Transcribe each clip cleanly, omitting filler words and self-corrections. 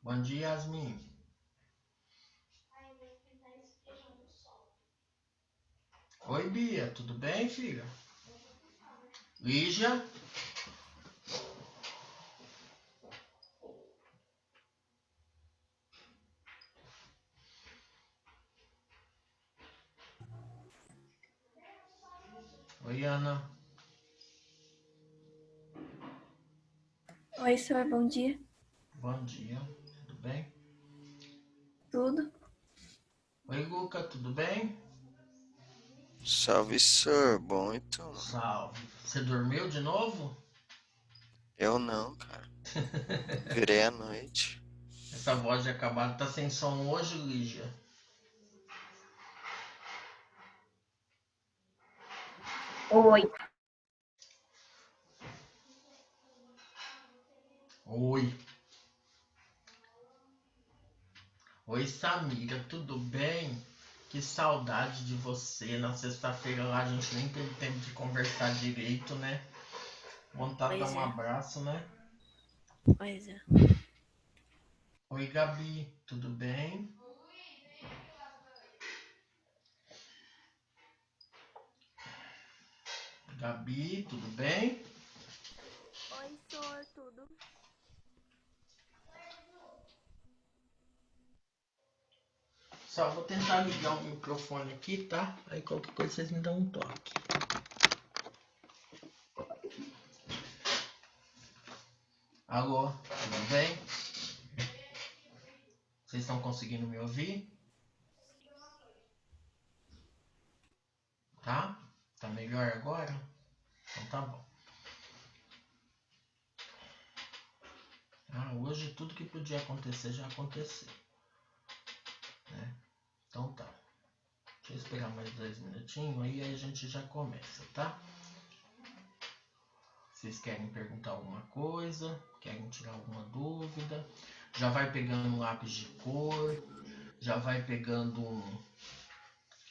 Bom dia, Yasmin. Oi, Bia, tudo bem, filha? Lígia? Oi, Ana. Oi, senhor, bom dia. Bom dia, tudo bem? Tudo? Oi, Luca, tudo bem? Salve, sir. Bom, então. Salve. Você dormiu de novo? Eu não, cara. Virei à noite. Essa voz de acabado tá sem som hoje, Lígia? Oi. Oi. Oi, Samira, tudo bem? Que saudade de você. Na sexta-feira lá a gente nem teve tempo de conversar direito, né? Vontade de dar Pois um é, abraço, né? pois é. Oi, Gabi, tudo bem? Gabi, tudo bem? Oi, senhor, tudo? Só vou tentar ligar o microfone aqui, tá? Aí qualquer coisa vocês me dão um toque. Alô, tudo bem? Vocês estão conseguindo me ouvir? Tá? Tá melhor agora? Então tá bom. Ah, hoje tudo que podia acontecer já aconteceu, né? Então tá. Deixa eu esperar mais 2 minutinhos aí a gente já começa, tá? Vocês querem perguntar alguma coisa? Querem tirar alguma dúvida? Já vai pegando um lápis de cor, já vai pegando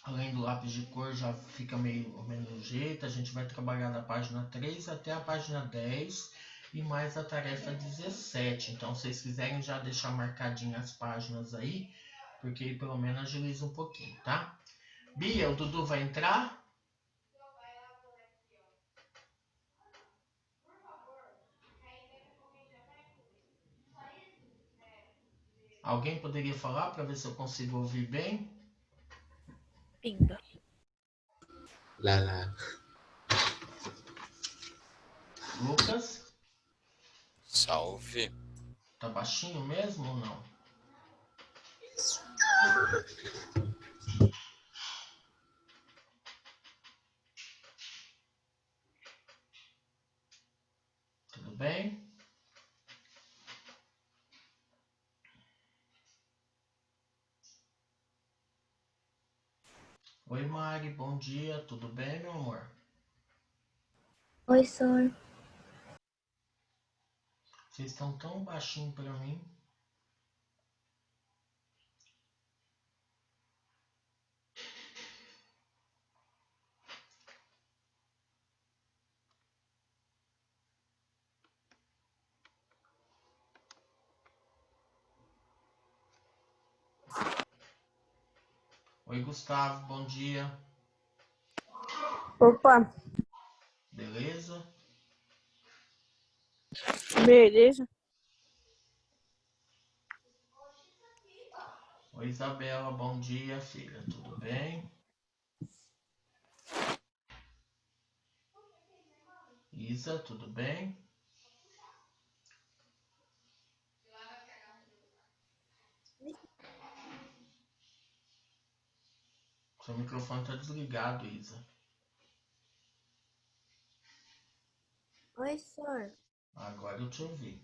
além do lápis de cor, já fica meio ou menos jeito. A gente vai trabalhar da página 3 até a página 10 e mais a tarefa 17. Então, se vocês quiserem já deixar marcadinhas as páginas aí, porque aí pelo menos agiliza um pouquinho, tá? Bia, o Dudu vai entrar? Alguém poderia falar para ver se eu consigo ouvir bem? Pimba. Lá. Lucas, Salve. tá baixinho mesmo ou não? Tudo bem? Oi, Mari, bom dia, tudo bem, meu amor? Oi, senhor. Vocês estão tão baixinho para mim. Oi, Gustavo, bom dia. Opa, Beleza? beleza? Oi, Isabela, bom dia, filha. Tudo bem? Isa, tudo bem? Seu microfone tá desligado, Isa. Oi, senhor. Agora eu te ouvi.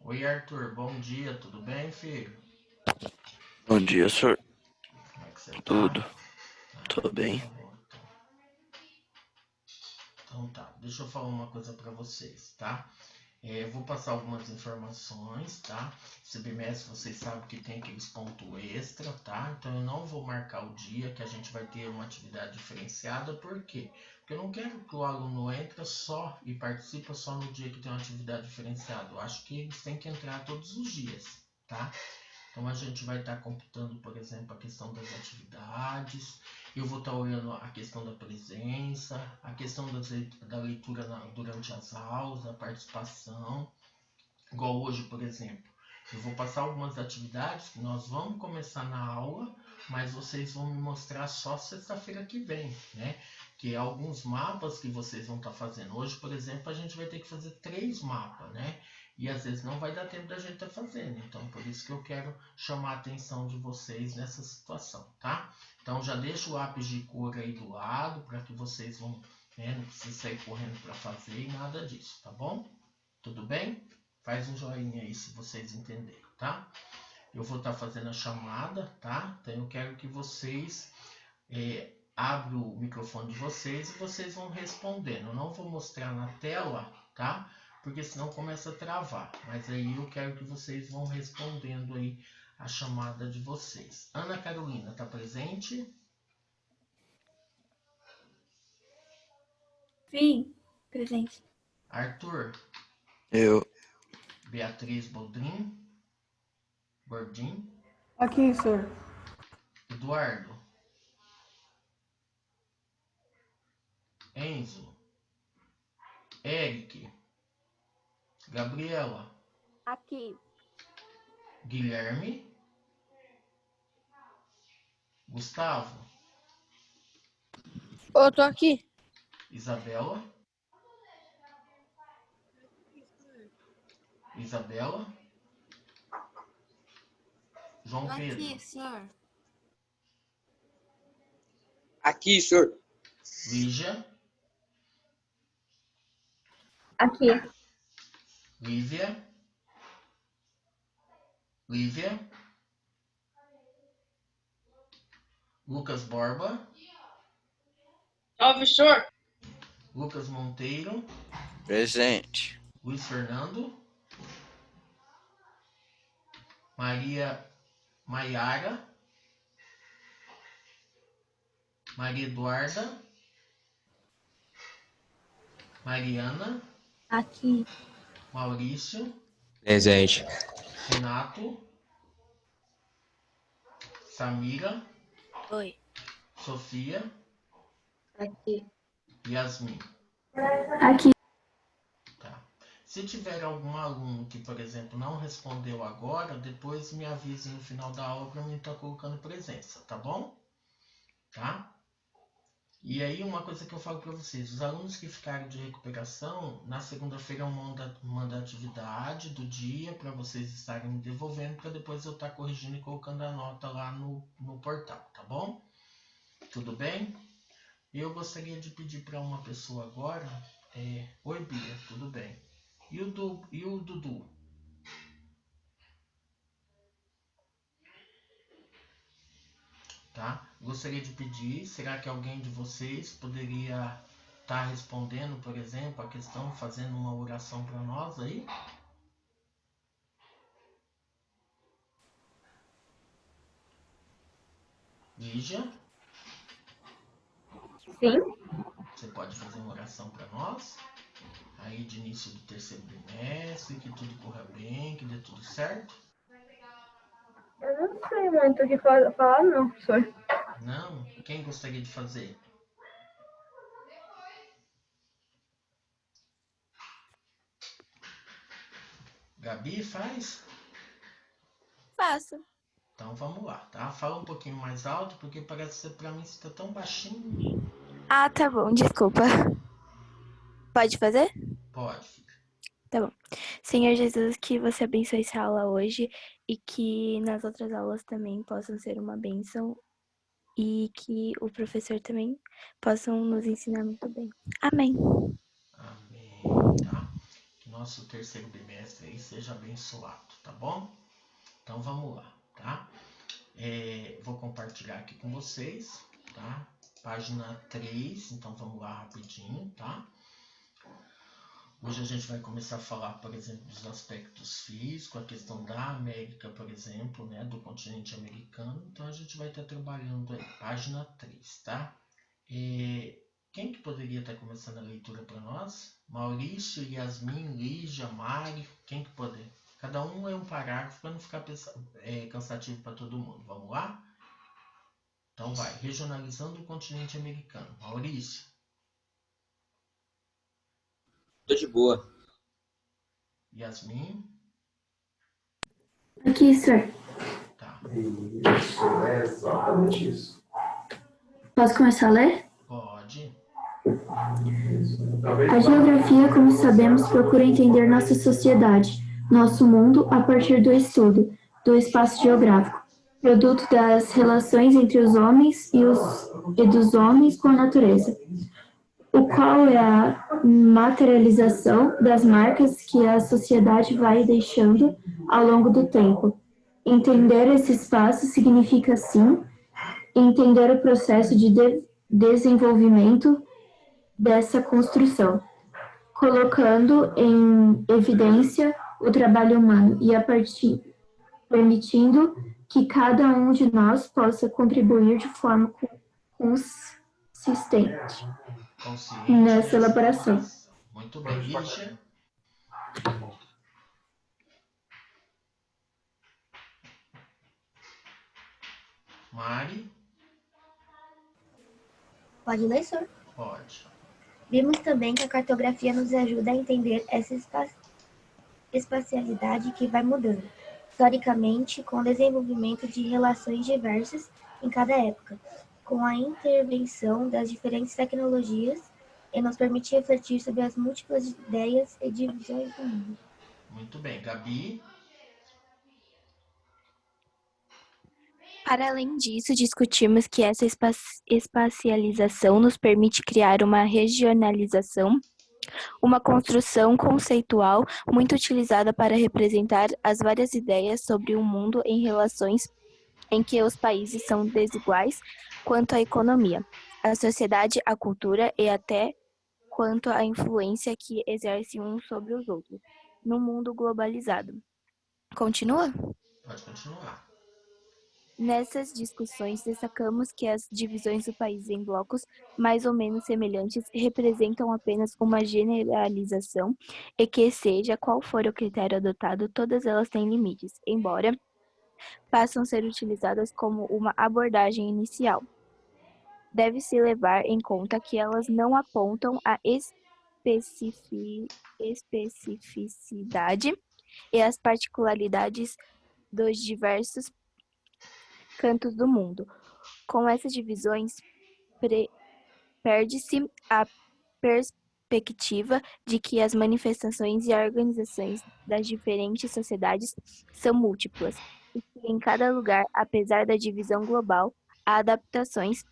Oi, Arthur, bom dia, tudo bem, filho? Bom dia, senhor. Como é que você tá? Tudo. Ah, Tô então bem. tá bom. Então tá, deixa eu falar uma coisa pra vocês, tá? Vou passar algumas informações, tá? CBMS, vocês sabem que tem aqueles pontos extra, tá? Então eu não vou marcar o dia que a gente vai ter uma atividade diferenciada, por quê? Porque eu não quero que o aluno entre só e participe só no dia que tem uma atividade diferenciada. Eu acho que eles têm que entrar todos os dias, tá? Então a gente vai estar computando, por exemplo, a questão das atividades, eu vou estar olhando a questão da presença, a questão da leitura durante as aulas, a participação. Igual hoje, por exemplo, eu vou passar algumas atividades que nós vamos começar na aula, mas vocês vão me mostrar só sexta-feira que vem, né? Que é alguns mapas que vocês vão estar fazendo. Hoje, por exemplo, a gente vai ter que fazer 3 mapas, né? E às vezes não vai dar tempo da gente estar fazendo. Então, por isso que eu quero chamar a atenção de vocês nessa situação, tá? Então, já deixa o lápis de cor aí do lado, para que vocês vão, né? Não precisa sair correndo para fazer e nada disso, tá bom? Tudo bem? Faz um joinha aí se vocês entenderem, tá? Eu vou estar fazendo a chamada, tá? Então eu quero que vocês abram o microfone de vocês e vocês vão respondendo. Eu não vou mostrar na tela, tá? Porque senão começa a travar. Mas aí eu quero que vocês vão respondendo aí a chamada de vocês. Ana Carolina, tá presente? Sim, presente. Arthur, Eu. Beatriz Bodrim, Bordim, Aqui, senhor. Eduardo, Enzo, Eric, Gabriela, Aqui. Guilherme, Gustavo, Ô, tô aqui. Isabela, João Pedro, senhor. Aqui, senhor. Lígia, Aqui. Lívia, Lucas Borba, Salve, senhor. Lucas Monteiro, Presente. Luiz Fernando, Maiara, Maria Eduarda, Mariana, Aqui. Maurício, Presente. Renato, Samira, Oi. Sofia, Aqui. Yasmin. Aqui. Tá. Se tiver algum aluno que, por exemplo, não respondeu agora, depois me avise no final da aula para mim estar colocando presença, tá bom? Tá? E aí uma coisa que eu falo para vocês, os alunos que ficarem de recuperação, na segunda-feira eu mando a atividade do dia para vocês estarem me devolvendo, para depois eu estar corrigindo e colocando a nota lá no portal, tá bom? Tudo bem? Eu gostaria de pedir para uma pessoa agora, oi Bia, tudo bem? E o Dudu? Tá? Gostaria de pedir, será que alguém de vocês poderia estar respondendo, por exemplo, a questão, fazendo uma oração para nós aí? Lígia, Sim. você pode fazer uma oração para nós? Aí de início do terceiro bimestre, que tudo corra bem, que dê tudo certo? Eu não sei muito o que falar, não, professor. Não? Quem gostaria de fazer? Gabi, faz? Faço. Então vamos lá, tá? Fala um pouquinho mais alto, porque parece que pra mim você tá tão baixinho. Ah, tá bom, desculpa. Pode fazer? Pode, filha. Tá bom. Senhor Jesus, que você abençoe essa aula hoje e que nas outras aulas também possam ser uma bênção e que o professor também possam nos ensinar muito bem. Amém. Amém, tá? Que nosso terceiro bimestre aí seja abençoado, tá bom? Então vamos lá, tá? Vou compartilhar aqui com vocês, tá? Página 3, então vamos lá rapidinho, tá? Hoje a gente vai começar a falar, por exemplo, dos aspectos físicos, a questão da América, por exemplo, né, do continente americano. Então a gente vai estar trabalhando aí, página 3, tá? Quem que poderia estar começando a leitura para nós? Maurício, Yasmin, Lígia, Mari, quem que poder? Cada um é um parágrafo para não ficar cansativo para todo mundo. Vamos lá? Então vai, regionalizando o continente americano. Maurício. Tô de boa. Yasmin. Aqui, senhor. Tá. Isso, é exatamente isso. Posso começar a ler? Pode. A geografia, como sabemos, procura entender nossa sociedade, nosso mundo, a partir do estudo do espaço geográfico, produto das relações entre os homens e dos homens com a natureza, o qual é a materialização das marcas que a sociedade vai deixando ao longo do tempo. Entender esse espaço significa, sim, entender o processo de desenvolvimento dessa construção, colocando em evidência o trabalho humano e permitindo que cada um de nós possa contribuir de forma consistente Consciente nessa elaboração. Muito bem. Lígia. Mari. Pode ler, senhor? Pode. Vimos também que a cartografia nos ajuda a entender essa espacialidade que vai mudando, historicamente, com o desenvolvimento de relações diversas em cada época, com a intervenção das diferentes tecnologias e nos permite refletir sobre as múltiplas ideias e divisões do mundo. Muito bem. Gabi. Para além disso, discutimos que essa espacialização nos permite criar uma regionalização, uma construção conceitual muito utilizada para representar as várias ideias sobre o mundo em relações em que os países são desiguais quanto à economia, à sociedade, à cultura e até quanto à influência que exercem uns sobre os outros, no mundo globalizado. Continua? Pode continuar. Nessas discussões, destacamos que as divisões do país em blocos mais ou menos semelhantes representam apenas uma generalização e que, seja qual for o critério adotado, todas elas têm limites, embora passam a ser utilizadas como uma abordagem inicial. Deve-se levar em conta que elas não apontam a especificidade e as particularidades dos diversos cantos do mundo. Com essas divisões, perde-se a perspectiva de que as manifestações e organizações das diferentes sociedades são múltiplas, e que em cada lugar, apesar da divisão global, há adaptações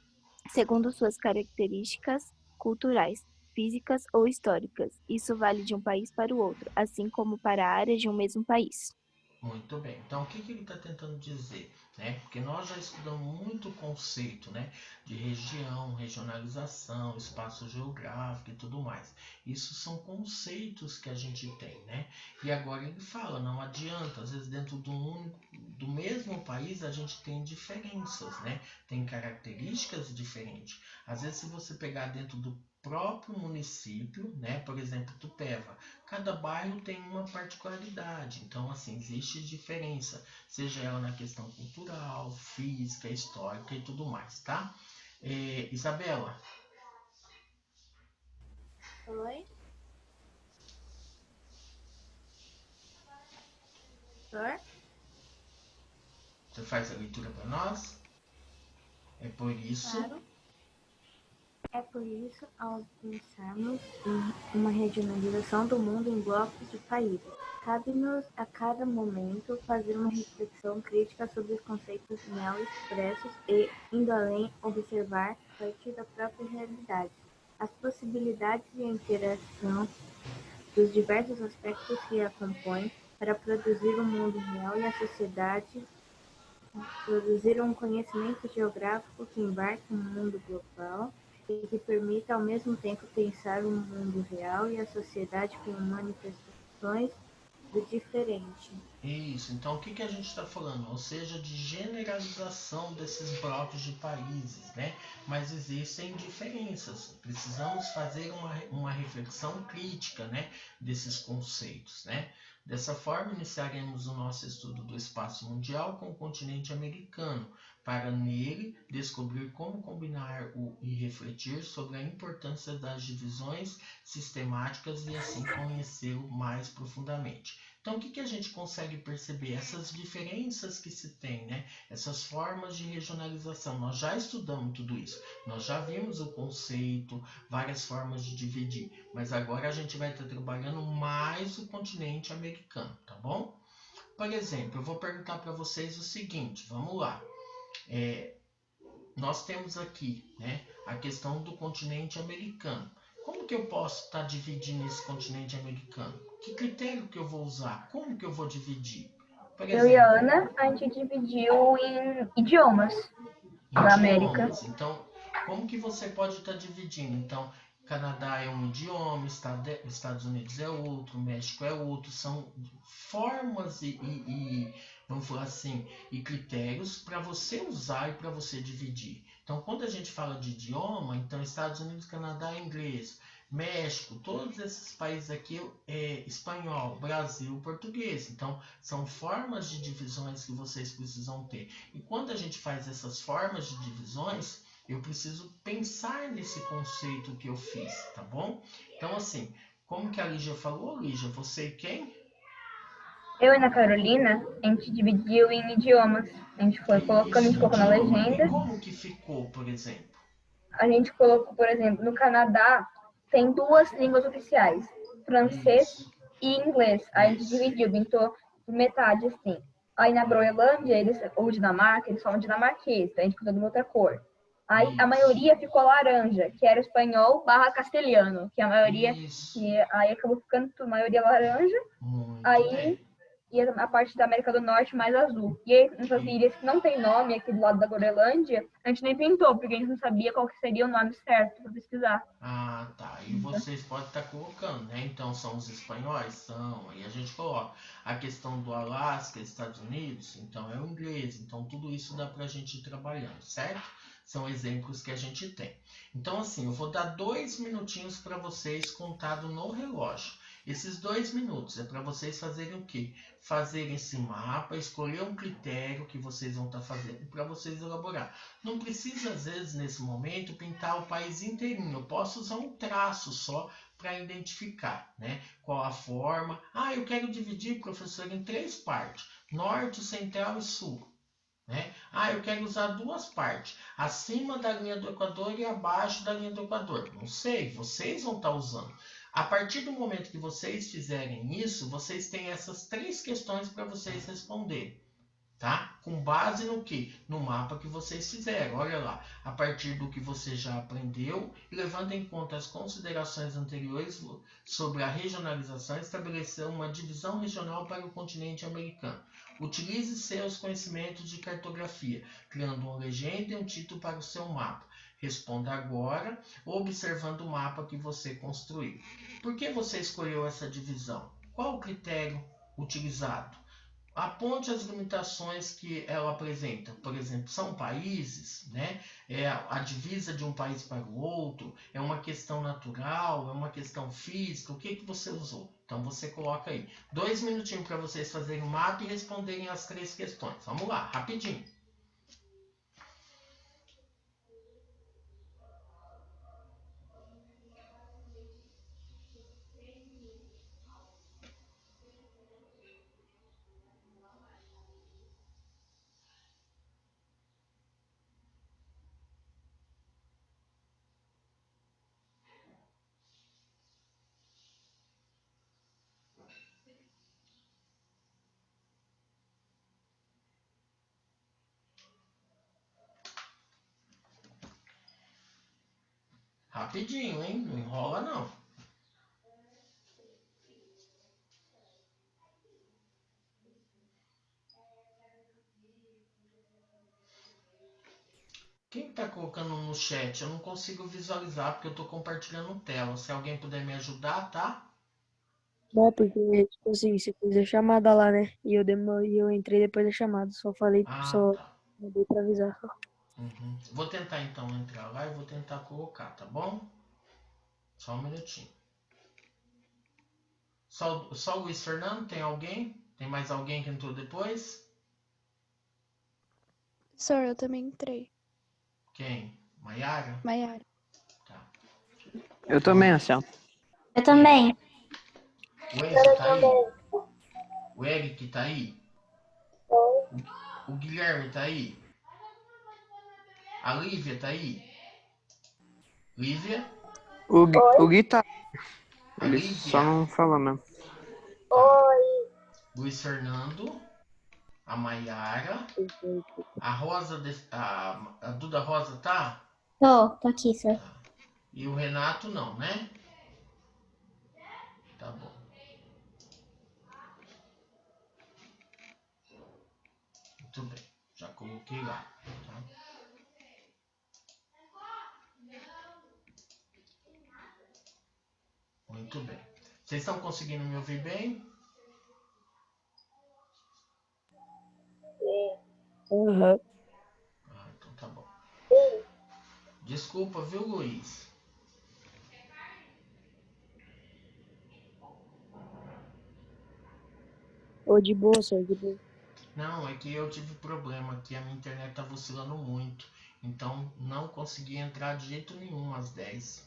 segundo suas características culturais, físicas ou históricas. Isso vale de um país para o outro, assim como para a área de um mesmo país. Muito bem. Então, o que ele está tentando dizer? Né? Porque nós já estudamos muito o conceito, né, de região, regionalização, espaço geográfico e tudo mais. Isso são conceitos que a gente tem, né? E agora ele fala, não adianta, às vezes dentro do mesmo país a gente tem diferenças, né? Tem características diferentes. Às vezes se você pegar dentro do próprio município, né, por exemplo, Tupéva, cada bairro tem uma particularidade, então assim existe diferença, seja ela na questão cultural, física, histórica e tudo mais, tá? Isabela. Oi? Senhor? Você faz a leitura para nós? É por isso. Claro. É por isso, ao pensarmos em uma regionalização do mundo em blocos de países, cabe-nos a cada momento fazer uma reflexão crítica sobre os conceitos nela expressos e, indo além, observar, a partir da própria realidade, as possibilidades de interação dos diversos aspectos que a compõem para produzir um mundo real e a sociedade produzir um conhecimento geográfico que embarque no mundo global e que permita ao mesmo tempo pensar o mundo real e a sociedade como manifestações do diferente. Isso, então o que, que a gente está falando? Ou seja, de generalização desses blocos de países, né? Mas existem diferenças. Precisamos fazer uma reflexão crítica, né? Desses conceitos, né? Dessa forma, iniciaremos o nosso estudo do espaço mundial com o continente americano, para nele descobrir como combinar e refletir sobre a importância das divisões sistemáticas e assim conhecê-lo mais profundamente. Então, o que, que a gente consegue perceber? Essas diferenças que se tem, né? Essas formas de regionalização. Nós já estudamos tudo isso. Nós já vimos o conceito, várias formas de dividir. Mas agora a gente vai estar trabalhando mais o continente americano, tá bom? Por exemplo, eu vou perguntar para vocês o seguinte. Vamos lá. Nós temos aqui, né, a questão do continente americano. Como que eu posso estar dividindo esse continente americano? Que critério que eu vou usar? Como que eu vou dividir? Por Eu e a exemplo, Ana, a gente dividiu em idiomas da América. idiomas. Então, como que você pode estar dividindo? Então, Canadá é um idioma, Estados Unidos é outro, México é outro. São formas vamos falar assim, e critérios para você usar e para você dividir. Então, quando a gente fala de idioma, então Estados Unidos, Canadá é inglês, México, todos esses países aqui é espanhol, Brasil, português. Então, são formas de divisões que vocês precisam ter. E quando a gente faz essas formas de divisões, eu preciso pensar nesse conceito que eu fiz, tá bom? Então, assim, como que a Lígia falou, Lígia, você e quem? Eu e a Ana Carolina, a gente dividiu em idiomas. A gente foi colocando, a gente colocou na Idioma. E legenda. como que ficou, por exemplo? A gente colocou, por exemplo, no Canadá tem 2 línguas oficiais, francês Isso. e inglês. Aí a gente Isso. dividiu, pintou metade assim. Aí na Groenlândia, ou Dinamarca, eles falam dinamarquês, então a gente pintou de uma outra cor. Aí a Isso. maioria ficou laranja, que era espanhol barra castelhano, que a maioria, Isso. que aí acabou ficando a maioria laranja. Muito Aí bem. e a parte da América do Norte mais azul. E aí, nessas ilhas que não tem nome aqui do lado da Groenlândia, a gente nem pintou, porque a gente não sabia qual que seria o nome certo para pesquisar. Ah, tá. E vocês podem estar colocando, né? Então, são os espanhóis? São. Aí a gente coloca. A questão do Alasca, Estados Unidos, então é o inglês. Então, tudo isso dá pra gente ir trabalhando, certo? São exemplos que a gente tem. Então, assim, eu vou dar 2 minutinhos para vocês contado no relógio. Esses 2 minutos é para vocês fazerem o quê? Fazerem esse mapa, escolher um critério que vocês vão estar fazendo para vocês elaborar. Não precisa, às vezes, nesse momento, pintar o país inteirinho. Eu posso usar um traço só para identificar, né? Qual a forma. Ah, eu quero dividir, professor, em 3 partes. Norte, Central e Sul. Né? Ah, eu quero usar 2 partes. Acima da linha do Equador e abaixo da linha do Equador. Não sei, vocês vão estar usando. A partir do momento que vocês fizerem isso, vocês têm essas 3 questões para vocês responderem. Tá? Com base no que? No mapa que vocês fizeram. Olha lá, a partir do que você já aprendeu e levando em conta as considerações anteriores sobre a regionalização, estabeleceu uma divisão regional para o continente americano. Utilize seus conhecimentos de cartografia, criando uma legenda e um título para o seu mapa. Responda agora, observando o mapa que você construiu. Por que você escolheu essa divisão? Qual o critério utilizado? Aponte as limitações que ela apresenta. Por exemplo, são países, né? É a divisa de um país para o outro, é uma questão natural, é uma questão física, o que, que você usou? Então você coloca aí. 2 minutinhos para vocês fazerem o mapa e responderem as 3 questões. Vamos lá, rapidinho. Rapidinho, hein? Não enrola não. Ok, Quem tá colocando no chat? Eu não consigo visualizar porque eu tô compartilhando tela. Se alguém puder me ajudar, tá? Não, porque, tipo assim, você fez a chamada lá, né? E eu entrei depois da chamada. Só falei, Ah, só tá. mandei pra avisar. Uhum. Vou tentar então entrar lá e vou tentar colocar, tá bom? Só um minutinho. Só o Luiz Fernando? Tem alguém? Tem mais alguém que entrou depois? Professor, eu também entrei. Quem? Maiara? Maiara. Tá. Eu também, Anselmo. Eu também. O Enzo tá aí? O Eric tá aí? O Guilherme tá aí? A Lívia tá aí? Lívia? O Gui tá. A Ele só Lívia? não falou mesmo. Tá. Luiz Fernando? A Maiara? A Rosa, a Duda Rosa tá? Tô aqui, sir. Tá. E o Renato não, né? Tá bom. Muito bem. Já coloquei lá. Tá? Muito bem. Vocês estão conseguindo me ouvir bem? Aham. Ah, então tá bom. Desculpa, viu, Luiz? Ô, de boa, senhor, de boa. Não, é que eu tive problema aqui, a minha internet tá oscilando muito. Então não consegui entrar de jeito nenhum às 10.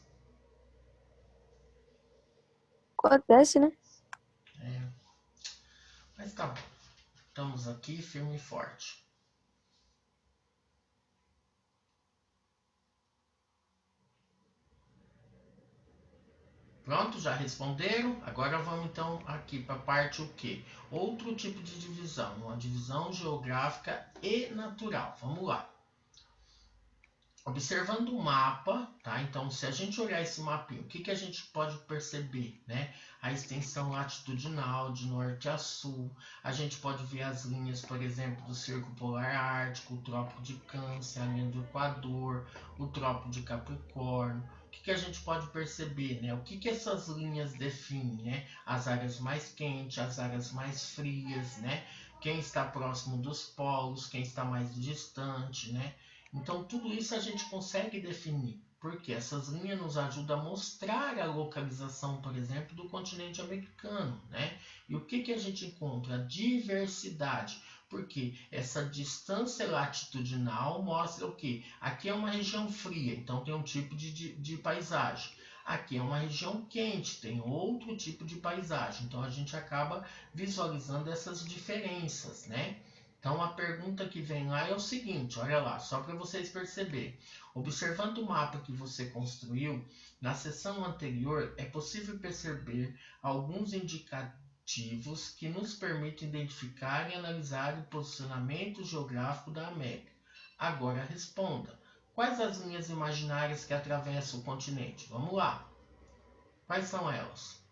Acontece, né? É, mas tá bom. Estamos aqui firme e forte. Pronto, já responderam? Agora vamos então aqui para a parte o quê? Outro tipo de divisão, uma divisão geográfica e natural. Vamos lá. Observando o mapa, tá? Então, se a gente olhar esse mapinho, o que a gente pode perceber, né? A extensão latitudinal de norte a sul. A gente pode ver as linhas, por exemplo, do Círculo Polar Ártico, o Trópico de Câncer, a linha do Equador, o Trópico de Capricórnio. O que a gente pode perceber, né? O que essas linhas definem, né? As áreas mais quentes, as áreas mais frias, né? Quem está próximo dos polos, quem está mais distante, né? Então, tudo isso a gente consegue definir, porque essas linhas nos ajudam a mostrar a localização, por exemplo, do continente americano, né? E o que a gente encontra? Diversidade, porque essa distância latitudinal mostra o que? Aqui é uma região fria, então tem um tipo de paisagem. Aqui é uma região quente, tem outro tipo de paisagem. Então, a gente acaba visualizando essas diferenças, né? Então a pergunta que vem lá é o seguinte, olha lá, só para vocês perceberem. Observando o mapa que você construiu, na seção anterior é possível perceber alguns indicativos que nos permitem identificar e analisar o posicionamento geográfico da América. Agora responda, quais as linhas imaginárias que atravessam o continente? Vamos lá. Quais são elas?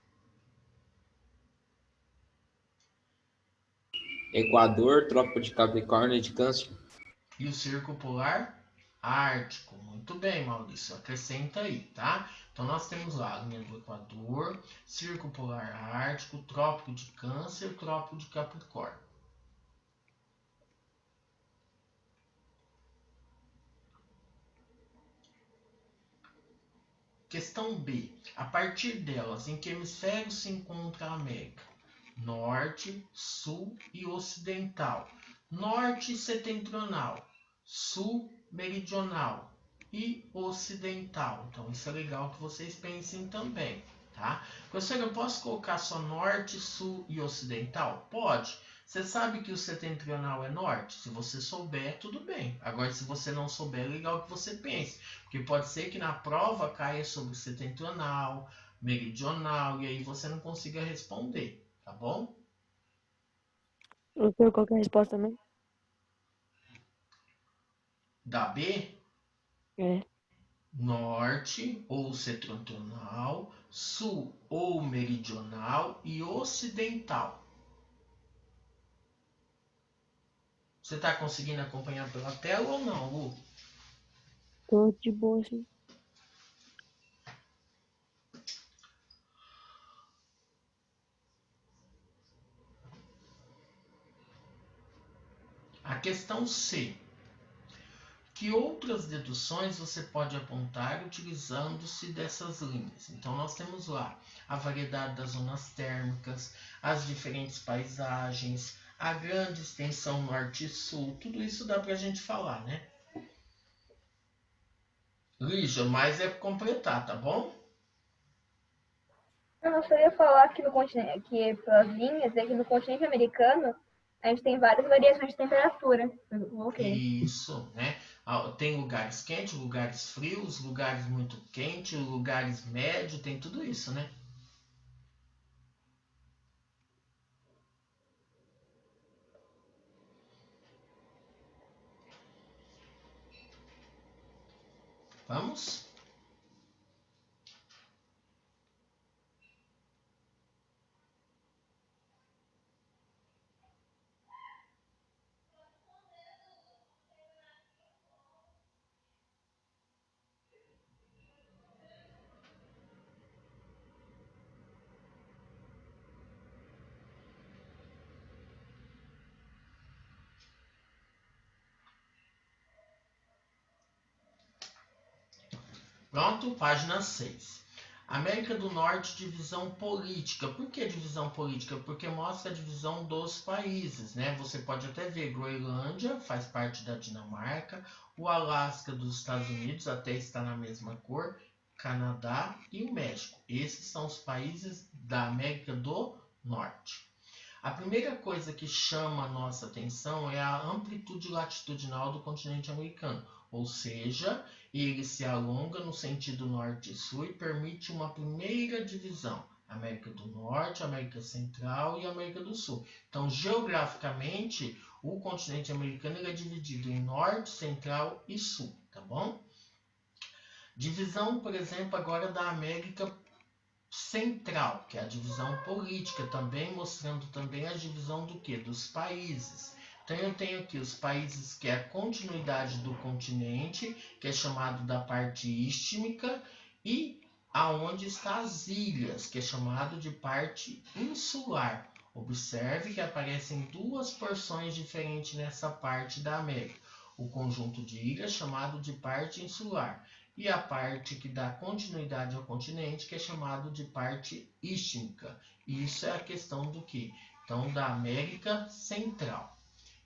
Equador, Trópico de Capricórnio e de Câncer. E o Círculo Polar Ártico. Muito bem, Maurício. Acrescenta aí, tá? Então nós temos lá a linha do Equador, Círculo Polar Ártico, Trópico de Câncer, Trópico de Capricórnio. Questão B. A partir delas, em que hemisfério se encontra a América? Norte, Sul e Ocidental. Norte setentrional, Sul meridional e Ocidental. Então isso é legal que vocês pensem também, tá? Professor, eu posso colocar só Norte, Sul e Ocidental? Pode. Você sabe que o setentrional é norte? Se você souber, tudo bem. Agora, se você não souber, é legal que você pense. Porque pode ser que na prova caia sobre o setentrional, meridional, e aí você não consiga responder, tá bom? Professor, qual que é a resposta mesmo? Da B, É. norte ou setentrional, sul ou meridional e ocidental. Você está conseguindo acompanhar pela tela ou não, Lu? Tô de boa, assim. A questão C. Que outras deduções você pode apontar utilizando-se dessas linhas? Então, nós temos lá a variedade das zonas térmicas, as diferentes paisagens, a grande extensão norte e sul, tudo isso dá para a gente falar, né? Lígia, mas é completar, tá bom? Eu só ia falar que no continente, que pelas linhas, é que no continente americano a gente tem várias variações de temperatura. Ok. Isso, né? Tem lugares quentes, lugares frios, lugares muito quentes, lugares médios, tem tudo isso, né? Vamos? Pronto, página 6. América do Norte, divisão política. Por que divisão política? Porque mostra a divisão dos países, né? Você pode até ver, Groenlândia faz parte da Dinamarca, o Alasca dos Estados Unidos até está na mesma cor, Canadá e o México. Esses são os países da América do Norte. A primeira coisa que chama a nossa atenção é a amplitude latitudinal do continente americano, ou seja, ele se alonga no sentido norte e sul e permite uma primeira divisão, América do Norte, América Central e América do Sul. Então, geograficamente, o continente americano é dividido em norte, central e sul, tá bom? Divisão, por exemplo, agora da América Central, que é a divisão política, também mostrando também a divisão do quê? Dos países. Então eu tenho aqui os países que é a continuidade do continente, que é chamado da parte istmica, e aonde está as ilhas, que é chamado de parte insular. Observe que aparecem duas porções diferentes nessa parte da América. O conjunto de ilhas chamado de parte insular e a parte que dá continuidade ao continente, que é chamado de parte istmica. Isso é a questão do que? Então, da América Central.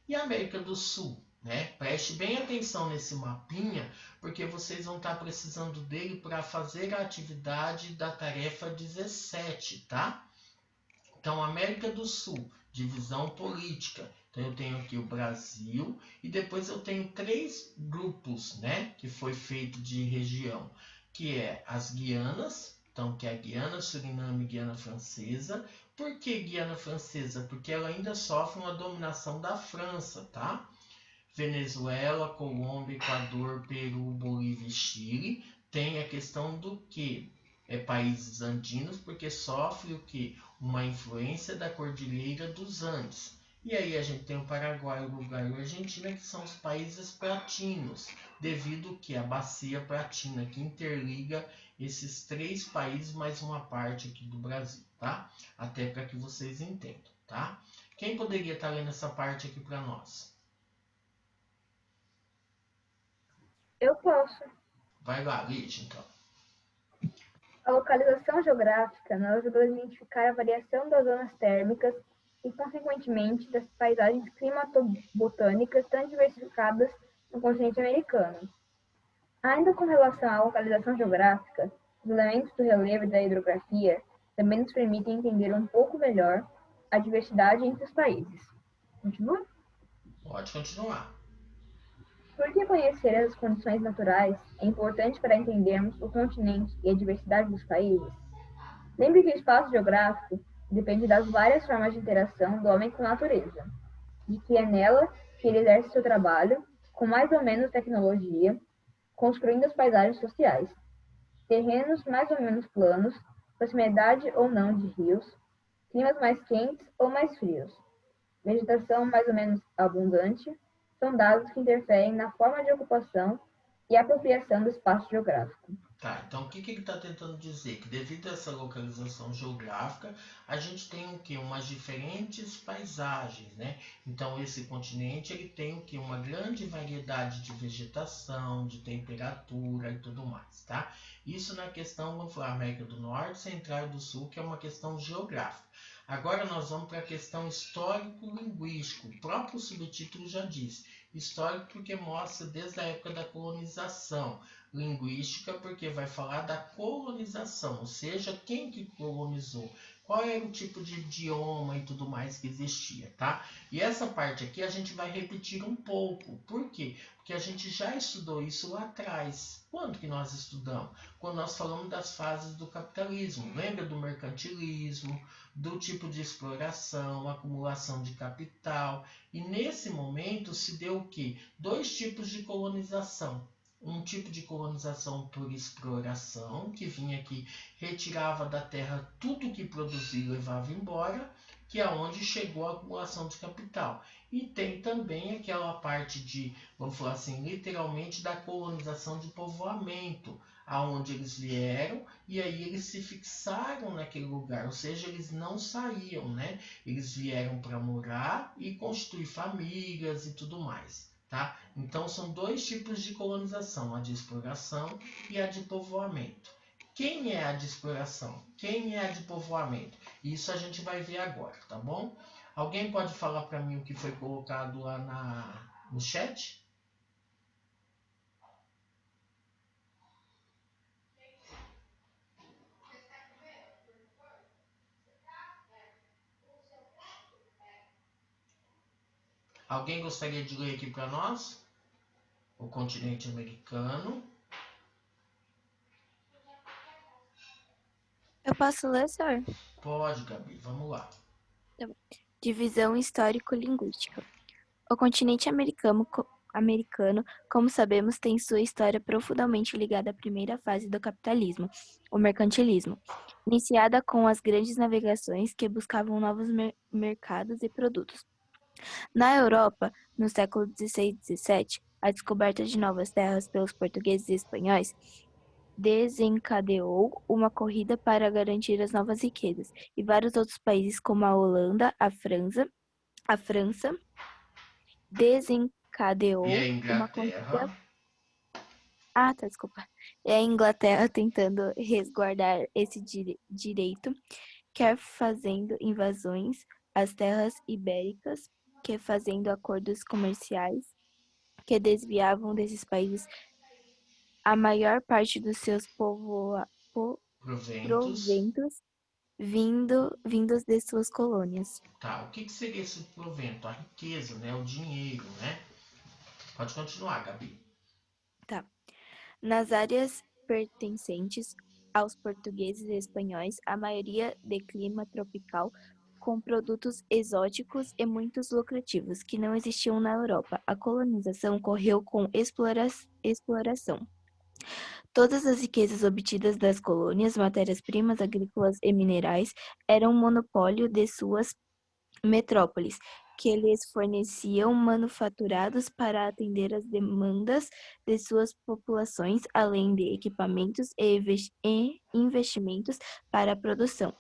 E a América do Sul, né? Preste bem atenção nesse mapinha, porque vocês vão estar precisando dele para fazer a atividade da tarefa 17, tá? Então, América do Sul, divisão política. Então, eu tenho aqui o Brasil e depois eu tenho três grupos, né? Que foi feito de região, que é as Guianas, então, que é a Guiana, Suriname e Guiana Francesa. Por que Guiana Francesa? Porque ela ainda sofre uma dominação da França, tá? Venezuela, Colômbia, Equador, Peru, Bolívia e Chile. Tem a questão do que? Países andinos, porque sofre o que? Uma influência da Cordilheira dos Andes. E aí a gente tem o Paraguai, o Uruguai e a Argentina, que são os países platinos, devido que a bacia platina que interliga esses três países mais uma parte aqui do Brasil, tá? Até para que vocês entendam, tá? Quem poderia estar lendo essa parte aqui para nós? Eu posso. Vai lá, Lígia, então. A localização geográfica nos ajuda a identificar a variação das zonas térmicas e, consequentemente, das paisagens climatobotânicas tão diversificadas no continente americano. Ainda com relação à localização geográfica, os elementos do relevo e da hidrografia também nos permitem entender um pouco melhor a diversidade entre os países. Continua? Pode continuar. Por que conhecer as condições naturais é importante para entendermos o continente e a diversidade dos países? Lembre que o espaço geográfico depende das várias formas de interação do homem com a natureza, de que é nela que ele exerce seu trabalho, com mais ou menos tecnologia, construindo as paisagens sociais. Terrenos mais ou menos planos, proximidade ou não de rios, climas mais quentes ou mais frios, vegetação mais ou menos abundante, são dados que interferem na forma de ocupação e apropriação do espaço geográfico. Tá, então o que ele está tentando dizer? Que devido a essa localização geográfica, a gente tem o quê? Umas diferentes paisagens, né? Então esse continente ele tem o quê? Uma grande variedade de vegetação, de temperatura e tudo mais, tá? Isso na questão, vamos falar, América do Norte, Central e do Sul, que é uma questão geográfica. Agora nós vamos para a questão histórico-linguístico. O próprio subtítulo já diz. Histórico porque mostra desde a época da colonização. Linguística porque vai falar da colonização, ou seja, quem que colonizou, qual era o tipo de idioma e tudo mais que existia, tá? E essa parte aqui a gente vai repetir um pouco. Por quê? Porque a gente já estudou isso lá atrás. Quando que nós estudamos? Quando nós falamos das fases do capitalismo. Lembra do mercantilismo, do tipo de exploração, acumulação de capital. E nesse momento se deu o quê? Dois tipos de colonização. Um tipo de colonização por exploração, que vinha aqui, retirava da terra tudo que produzia e levava embora, que é onde chegou a acumulação de capital. E tem também aquela parte de, vamos falar assim, literalmente da colonização de povoamento, aonde eles vieram e aí eles se fixaram naquele lugar, ou seja, eles não saíam, né? Eles vieram para morar e construir famílias e tudo mais. Tá? Então são dois tipos de colonização, a de exploração e a de povoamento. Quem é a de exploração? Quem é a de povoamento? Isso a gente vai ver agora, tá bom? Alguém pode falar para mim o que foi colocado lá no chat? Alguém gostaria de ler aqui para nós? O continente americano. Eu posso ler, senhor? Pode, Gabi, vamos lá. Tá bom. Divisão histórico-linguística. O continente americano, como sabemos, tem sua história profundamente ligada à primeira fase do capitalismo, o mercantilismo, iniciada com as grandes navegações que buscavam novos mercados e produtos. Na Europa, no século XVI e XVII, a descoberta de novas terras pelos portugueses e espanhóis desencadeou uma corrida para garantir as novas riquezas, e vários outros países, como a Holanda, a França desencadeou E a uma corrida. Inglaterra? Desculpa. É a Inglaterra tentando resguardar esse direito, quer fazendo invasões às terras ibéricas, quer fazendo acordos comerciais que desviavam desses países a maior parte dos seus proventos vindos de suas colônias. Tá, o que seria esse provento? A riqueza, né? O dinheiro, né? Pode continuar, Gabi. Tá. Nas áreas pertencentes aos portugueses e espanhóis, a maioria de clima tropical, com produtos exóticos e muitos lucrativos, que não existiam na Europa. A colonização ocorreu com exploração. Todas as riquezas obtidas das colônias, matérias-primas agrícolas e minerais, eram monopólio de suas metrópoles, que lhes forneciam manufaturados para atender às demandas de suas populações, além de equipamentos e investimentos para a produção.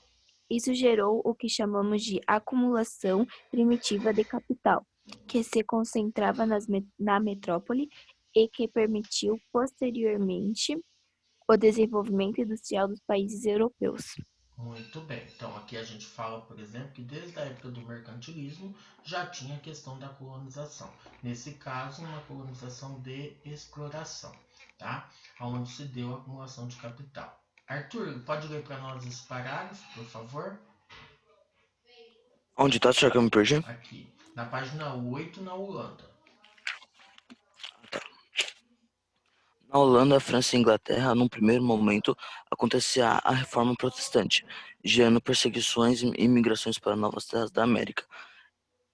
Isso gerou o que chamamos de acumulação primitiva de capital, que se concentrava na metrópole e que permitiu posteriormente o desenvolvimento industrial dos países europeus. Muito bem. Então aqui a gente fala, por exemplo, que desde a época do mercantilismo já tinha a questão da colonização. Nesse caso, uma colonização de exploração, tá? Onde se deu a acumulação de capital. Arthur, pode ler para nós esse parágrafo, por favor? Onde tá, senhor, que eu me perdi? Aqui, na página 8, na Holanda. Na Holanda, França e Inglaterra, num primeiro momento, acontecia a Reforma Protestante, gerando perseguições e imigrações para novas terras da América.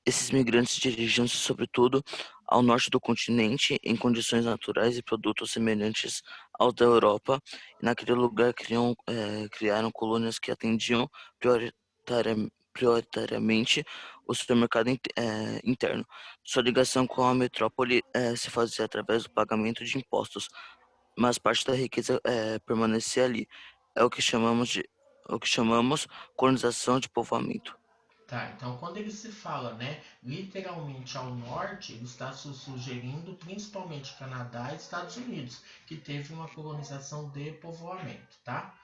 Esses migrantes dirigiam-se, sobretudo, ao norte do continente, em condições naturais e produtos semelhantes aos da Europa, e naquele lugar criaram colônias que atendiam prioritariamente o seu mercado interno. Sua ligação com a metrópole se fazia através do pagamento de impostos, mas parte da riqueza permanecia ali. É o que chamamos colonização de povoamento. Tá, então quando ele se fala, né, literalmente ao norte, ele está sugerindo principalmente Canadá e Estados Unidos, que teve uma colonização de povoamento, tá?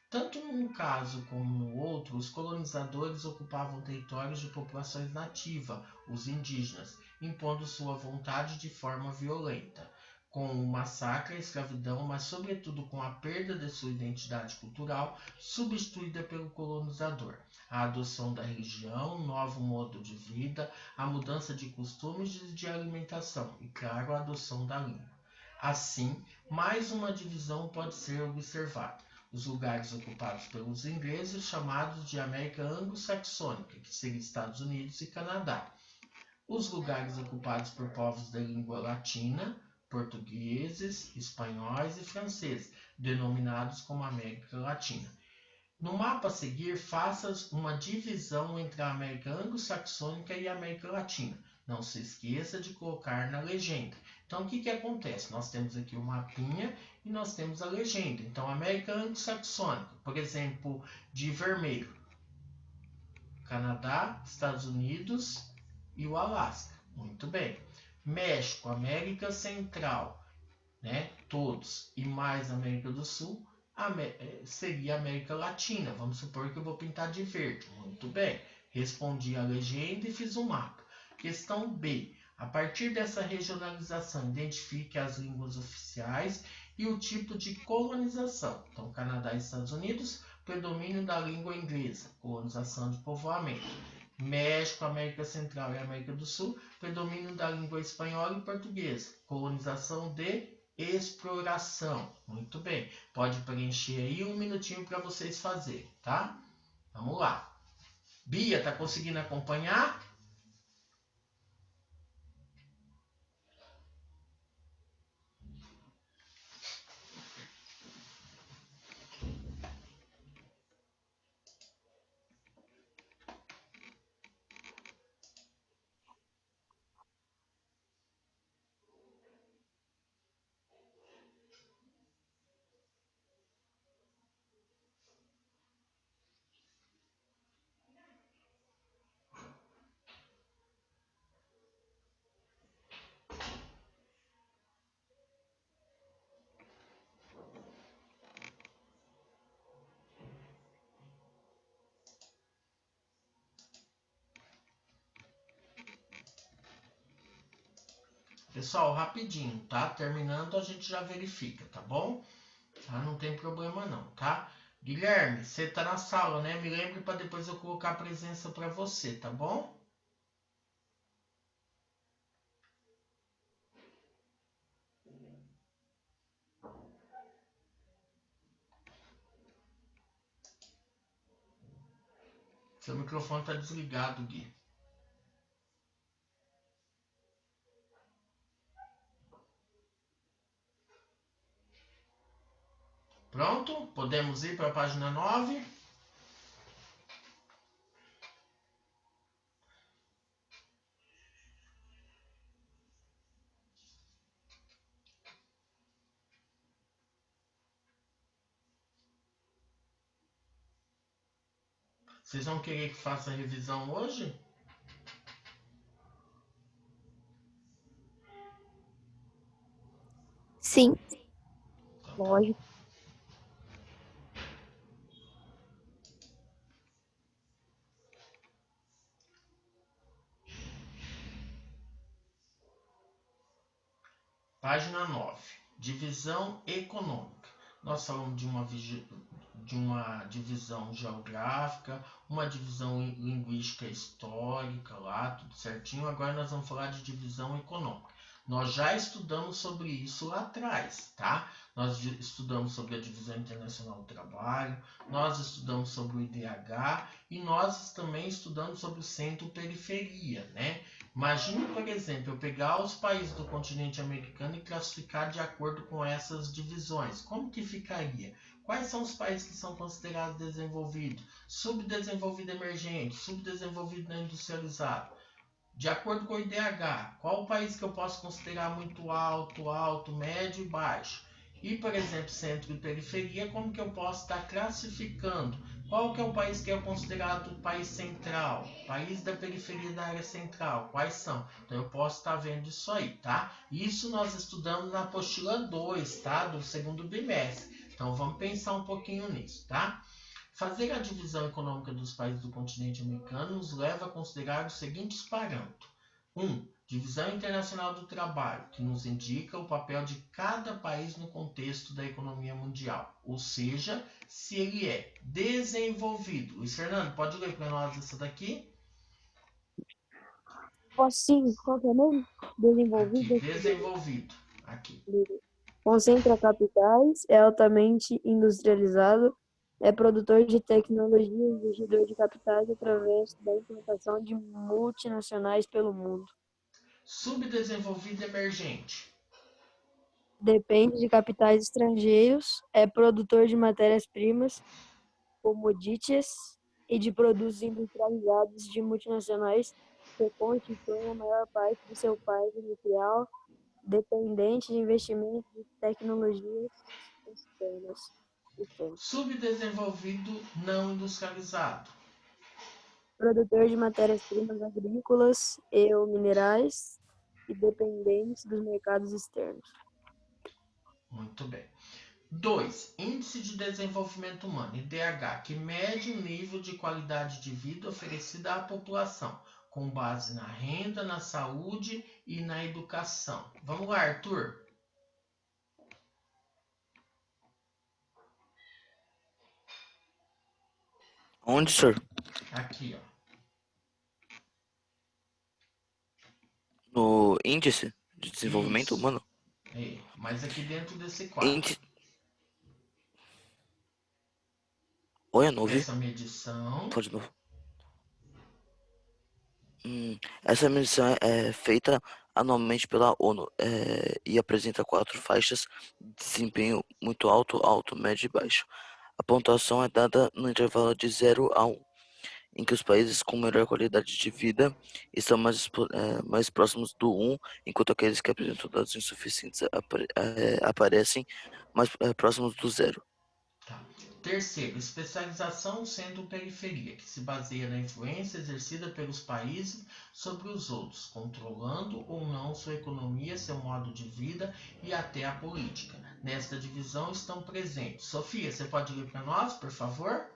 Tanto num caso como no outro, os colonizadores ocupavam territórios de populações nativas, os indígenas, impondo sua vontade de forma violenta, com o massacre, a escravidão, mas sobretudo com a perda de sua identidade cultural, substituída pelo colonizador. A adoção da religião, um novo modo de vida, a mudança de costumes e de alimentação e, claro, a adoção da língua. Assim, mais uma divisão pode ser observada. Os lugares ocupados pelos ingleses, chamados de América Anglo-Saxônica, que seria Estados Unidos e Canadá. Os lugares ocupados por povos da língua latina, portugueses, espanhóis e franceses, denominados como América Latina. No mapa a seguir, faça uma divisão entre a América Anglo-Saxônica e a América Latina. Não se esqueça de colocar na legenda. Então, o que acontece? Nós temos aqui o mapinha e nós temos a legenda. Então, América Anglo-Saxônica, por exemplo, de vermelho, Canadá, Estados Unidos e o Alasca. Muito bem. México, América Central, né? Todos. E mais América do Sul, seria América Latina. Vamos supor que eu vou pintar de verde. Muito bem. Respondi a legenda e fiz um mapa. Questão B. A partir dessa regionalização, identifique as línguas oficiais e o tipo de colonização. Então, Canadá e Estados Unidos, predomínio da língua inglesa, colonização de povoamento. México, América Central e América do Sul, predomínio da língua espanhola e portuguesa, colonização de exploração. Muito bem. Pode preencher aí um minutinho para vocês fazerem, tá? Vamos lá. Bia, tá conseguindo acompanhar? Pessoal, rapidinho, tá? Terminando a gente já verifica, tá bom? Tá? Não tem problema não, tá? Guilherme, você tá na sala, né? Me lembre para depois eu colocar a presença para você, tá bom? Seu microfone tá desligado, Gui. Pronto? Podemos ir para a página 9? Vocês vão querer que faça a revisão hoje? Sim, Então, Lógico. Página 9. Divisão econômica. Nós falamos de uma divisão geográfica, uma divisão linguística histórica lá, tudo certinho. Agora nós vamos falar de divisão econômica. Nós já estudamos sobre isso lá atrás, tá? Nós estudamos sobre a divisão internacional do trabalho, nós estudamos sobre o IDH e nós também estudamos sobre o centro-periferia, né? Imagine, por exemplo, eu pegar os países do continente americano e classificar de acordo com essas divisões. Como que ficaria? Quais são os países que são considerados desenvolvidos? Subdesenvolvido emergente, subdesenvolvido não industrializado. De acordo com o IDH, qual o país que eu posso considerar muito alto, alto, médio e baixo? E, por exemplo, centro e periferia, como que eu posso estar classificando? Qual que é o país que é considerado país central? País da periferia da área central, quais são? Então eu posso estar vendo isso aí, tá? Isso nós estudamos na apostila 2, tá? Do segundo bimestre. Então vamos pensar um pouquinho nisso, tá? Fazer a divisão econômica dos países do continente americano nos leva a considerar os seguintes parâmetros. 1. Divisão internacional do trabalho, que nos indica o papel de cada país no contexto da economia mundial, ou seja, se ele é desenvolvido. Luiz Fernando, pode ler para nós essa daqui? Sim, qual que é mesmo? Desenvolvido. Aqui, desenvolvido. Aqui. Concentra capitais, é altamente industrializado, é produtor de tecnologia e investidor de capitais através da implantação de multinacionais pelo mundo. Subdesenvolvido emergente. Depende de capitais estrangeiros, é produtor de matérias-primas, commodities e de produtos industrializados de multinacionais que constituem a maior parte do seu parque industrial, dependente de investimentos de tecnologias externas. Subdesenvolvido não industrializado. Produtor de matérias-primas agrícolas e ou minerais e dependentes dos mercados externos. Muito bem. 2. Índice de Desenvolvimento Humano, IDH, que mede o nível de qualidade de vida oferecida à população, com base na renda, na saúde e na educação. Vamos lá, Arthur. Onde, senhor? Aqui, ó. No índice de desenvolvimento Isso. humano? Mas aqui dentro desse quadro. Índice... Olha, não vi. Essa medição. Pode novo. Essa medição é feita anualmente pela ONU e apresenta 4 faixas de desempenho muito alto, alto, médio e baixo. A pontuação é dada no intervalo de 0 a 1, em que os países com melhor qualidade de vida estão mais próximos do 1, enquanto aqueles que apresentam dados insuficientes aparecem mais próximos do 0. Tá. Terceiro, especialização centro-periferia, que se baseia na influência exercida pelos países sobre os outros, controlando ou não sua economia, seu modo de vida e até a política. Nesta divisão estão presentes. Sofia, você pode ler para nós, por favor?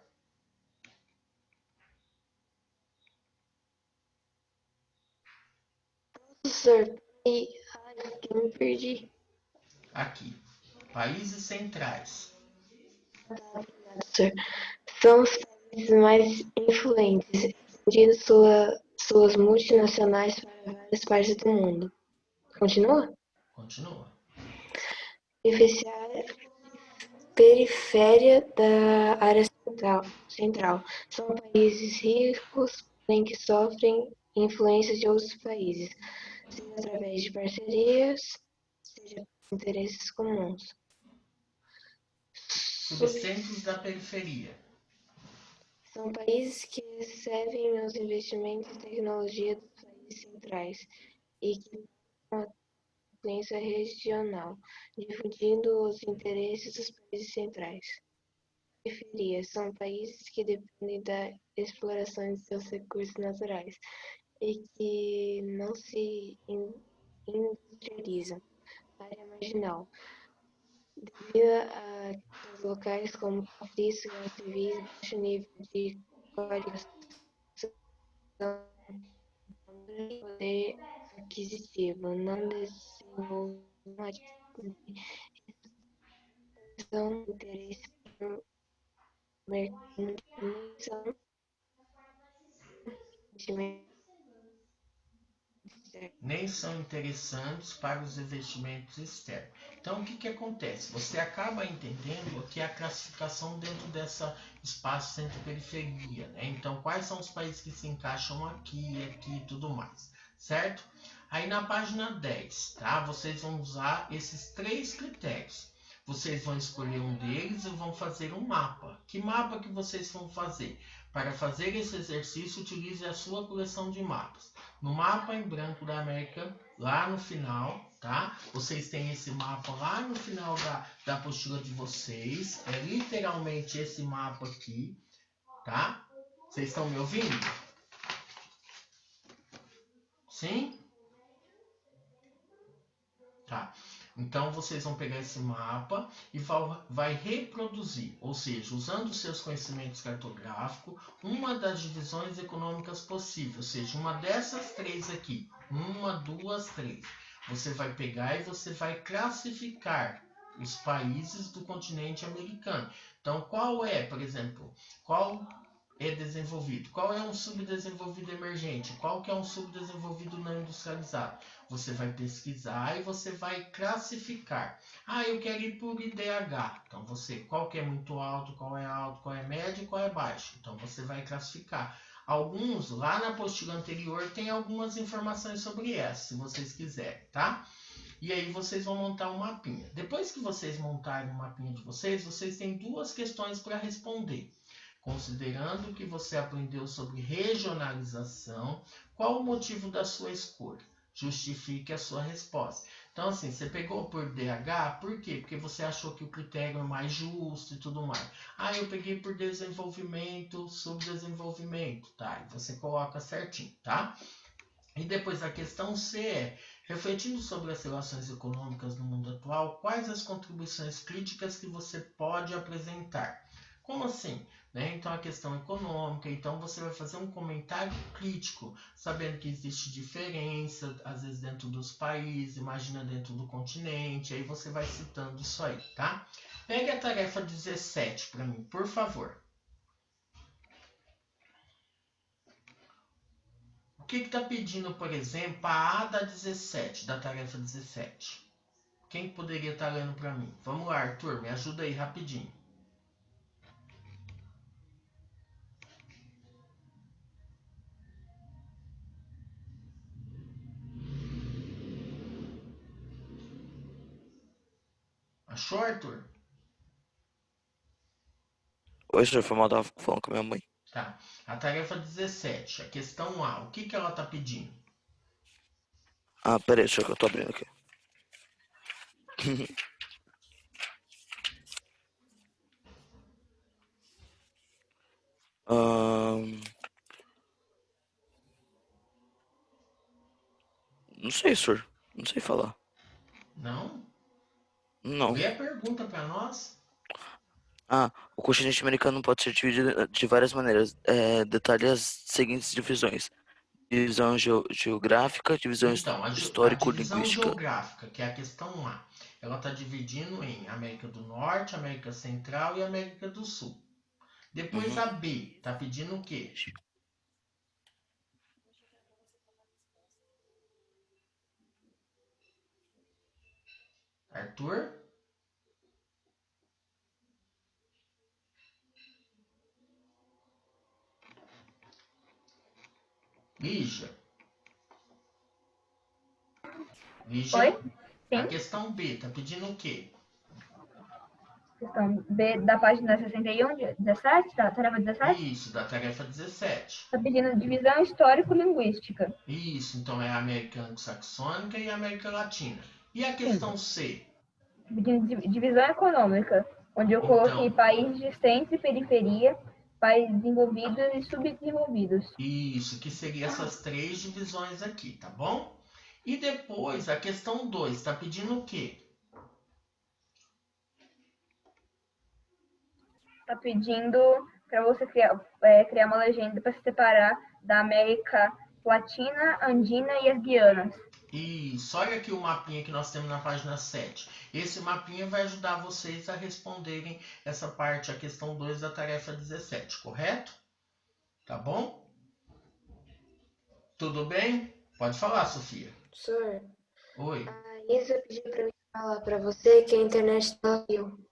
Professor, eu me perdi. Aqui, países centrais. Professor, são os países mais influentes, expandindo suas multinacionais para várias partes do mundo. Continua? Continua. Periferia da área central. São países ricos, porém que sofrem influências de outros países, seja através de parcerias, seja por interesses comuns. Subcentros da periferia. São países que recebem os investimentos e tecnologia dos países centrais e que têm uma influência regional, difundindo os interesses dos países centrais. Periferias são países que dependem da exploração de seus recursos naturais e que não se industrializam. Área marginal. Devido a questões locais como conflitos, guerras civis, baixo nível de qualificação e poder aquisitivo, não desenvolvimento de interesse por mercado, nem são interessantes para os investimentos externos. Então, o que acontece? Você acaba entendendo que é a classificação dentro dessa espaço centro-periferia, né? Então, quais são os países que se encaixam aqui e tudo mais, certo? Aí na página 10, tá? Vocês vão usar esses 3 critérios. vocês vão escolher um deles e vão fazer um mapa. Que mapa que vocês vão fazer? Para fazer esse exercício, utilize a sua coleção de mapas. No mapa em branco da América, lá no final, tá? Vocês têm esse mapa lá no final da apostila de vocês. É literalmente esse mapa aqui, tá? Vocês estão me ouvindo? Sim? Tá. Então, vocês vão pegar esse mapa e vai reproduzir, ou seja, usando os seus conhecimentos cartográficos, uma das divisões econômicas possíveis, ou seja, uma dessas três aqui, 1, 2, 3. Você vai pegar e você vai classificar os países do continente americano. Então, qual é, por exemplo, qual é desenvolvido? Qual é um subdesenvolvido emergente? Qual que é um subdesenvolvido não industrializado? Você vai pesquisar e você vai classificar. Ah, eu quero ir por IDH. Então, qual que é muito alto, qual é médio e qual é baixo. Então, você vai classificar. Alguns, lá na apostila anterior, tem algumas informações sobre essa, se vocês quiserem, tá? E aí vocês vão montar um mapinha. Depois que vocês montarem o mapinha de vocês têm 2 questões para responder. Considerando que você aprendeu sobre regionalização, qual o motivo da sua escolha? Justifique a sua resposta. Então, assim, você pegou por DH, por quê? Porque você achou que o critério é mais justo e tudo mais. Ah, eu peguei por desenvolvimento, subdesenvolvimento, tá? E você coloca certinho, tá? E depois a questão C é, refletindo sobre as relações econômicas no mundo atual, quais as contribuições críticas que você pode apresentar? Como assim? Então, a questão econômica, então você vai fazer um comentário crítico, sabendo que existe diferença, às vezes dentro dos países, imagina dentro do continente, aí você vai citando isso aí, tá? Pegue a tarefa 17 para mim, por favor. O que está pedindo, por exemplo, a A da 17, da tarefa 17? Quem poderia estar lendo para mim? Vamos lá, Arthur, me ajuda aí rapidinho. Achou, Arthur? Oi, senhor, foi mal, tava falando com a minha mãe. Tá. A tarefa 17, a questão A, o que ela está pedindo? Ah, pera aí, senhor, que eu tô abrindo aqui. Não sei, senhor. Não sei falar. Não? Não. Lê a pergunta para nós. Ah, o continente americano pode ser dividido de várias maneiras. Detalhe as seguintes divisões. Divisão geográfica, divisão Então, a divisão histórico-linguística. geográfica, que é a questão A, ela está dividindo em América do Norte, América Central e América do Sul. Depois a B, está pedindo o quê? Arthur? Lígia? Lígia? Oi? Sim. A questão B, está pedindo o quê? Questão B da página 61, 17, da tarefa 17? Isso, da tarefa 17. Está pedindo divisão histórico-linguística. Isso, então é a América Anglo-Saxônica e a América Latina. E a questão C? Pedindo divisão econômica, onde eu coloquei países de centro e periferia, países desenvolvidos e subdesenvolvidos. Isso, que seria essas 3 divisões aqui, tá bom? E depois, a questão 2, está pedindo o quê? Está pedindo para você criar uma legenda para se separar da América Latina, Andina e as Guianas. Isso, olha aqui o mapinha que nós temos na página 7. Esse mapinha vai ajudar vocês a responderem essa parte, a questão 2 da tarefa 17, correto? Tá bom? Tudo bem? Pode falar, Sofia. Senhor, Oi. a Isa pediu para mim falar para você que a internet tá ruim.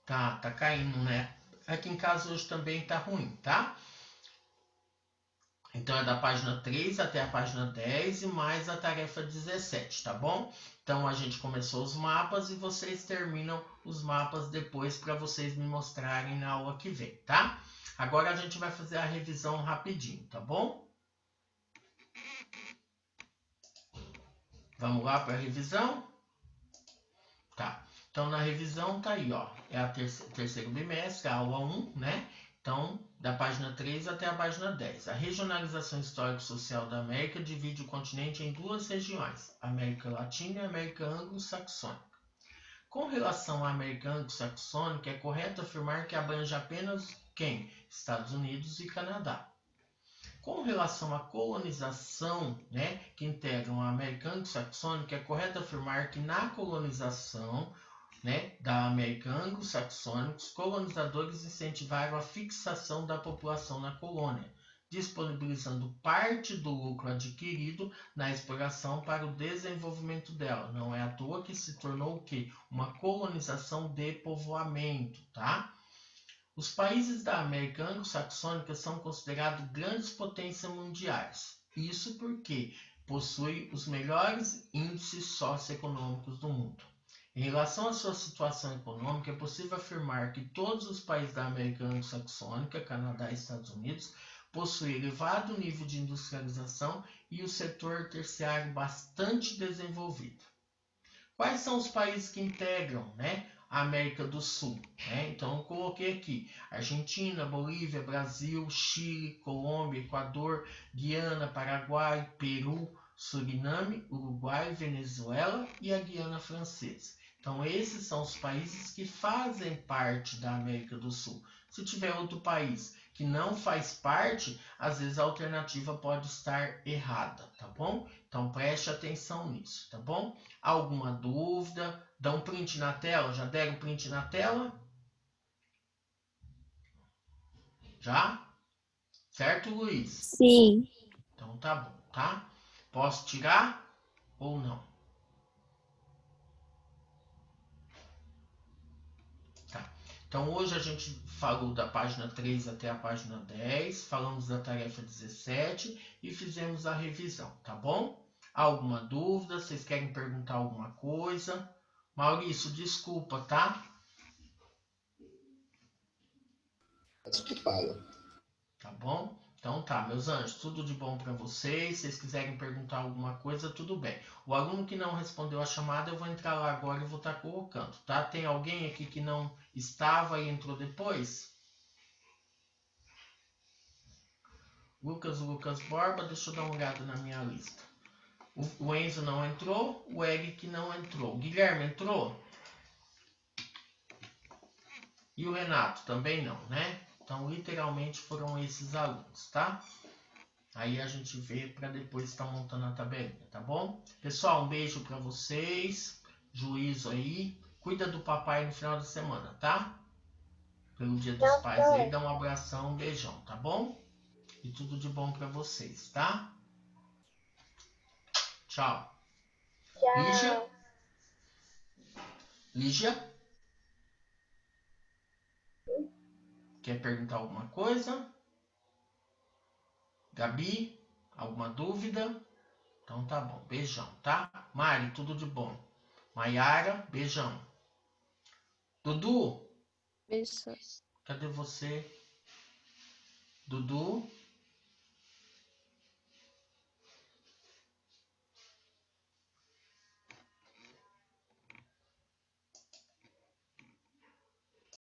Tá caindo, né? Aqui em casa hoje também tá ruim, tá? Então é da página 3 até a página 10 e mais a tarefa 17, tá bom? Então a gente começou os mapas e vocês terminam os mapas depois para vocês me mostrarem na aula que vem, tá? Agora a gente vai fazer a revisão rapidinho, tá bom? Vamos lá para a revisão? Tá. Então na revisão tá aí, ó. É a terceiro bimestre, a aula 1, né? Então, da página 3 até a página 10. A regionalização histórico-social da América divide o continente em duas regiões, América Latina e América Anglo-Saxônica. Com relação à América Anglo-Saxônica, é correto afirmar que abrange apenas quem? Estados Unidos e Canadá. Com relação à colonização, né, que integram a América Anglo-Saxônica, é correto afirmar que na colonização, né, da América Anglo-Saxônica, os colonizadores incentivaram a fixação da população na colônia, disponibilizando parte do lucro adquirido na exploração para o desenvolvimento dela. Não é à toa que se tornou o quê? Uma colonização de povoamento, tá? Os países da América Anglo-Saxônica são considerados grandes potências mundiais. Isso porque possuem os melhores índices socioeconômicos do mundo. Em relação à sua situação econômica, é possível afirmar que todos os países da América Anglo-Saxônica, Canadá e Estados Unidos, possuem elevado nível de industrialização e o setor terciário bastante desenvolvido. Quais são os países que integram, né, a América do Sul? Né? Então, eu coloquei aqui Argentina, Bolívia, Brasil, Chile, Colômbia, Equador, Guiana, Paraguai, Peru, Suriname, Uruguai, Venezuela e a Guiana Francesa. Então, esses são os países que fazem parte da América do Sul. Se tiver outro país que não faz parte, às vezes a alternativa pode estar errada, tá bom? Então, preste atenção nisso, tá bom? Alguma dúvida? Dá um print na tela? Já deram print na tela? Já? Certo, Luiz? Sim. Então tá bom, tá? Posso tirar ou não? Tá. Então hoje a gente falou da página 3 até a página 10, falamos da tarefa 17 e fizemos a revisão, tá bom? Alguma dúvida? Vocês querem perguntar alguma coisa? Maurício, desculpa, tá? Desculpado. Tá bom? Então tá, meus anjos, tudo de bom para vocês. Se vocês quiserem perguntar alguma coisa, tudo bem. O aluno que não respondeu a chamada, eu vou entrar lá agora e vou estar colocando, tá? Tem alguém aqui que não estava e entrou depois? Lucas Borba, deixa eu dar uma olhada na minha lista. O Enzo não entrou, o Eric não entrou. O Guilherme entrou? E o Renato também não, né? Então, literalmente foram esses alunos, tá? Aí a gente vê para depois estar montando a tabelinha, tá bom? Pessoal, um beijo para vocês. Juízo aí. Cuida do papai no final da semana, tá? Pelo Dia dos Pais aí, dá um abração, um beijão, tá bom? E tudo de bom para vocês, tá? Tchau. Lígia? Lígia? Quer perguntar alguma coisa? Gabi? Alguma dúvida? Então tá bom. Beijão, tá? Mari, tudo de bom. Maiara, beijão. Dudu? Beijo. Cadê você? Dudu?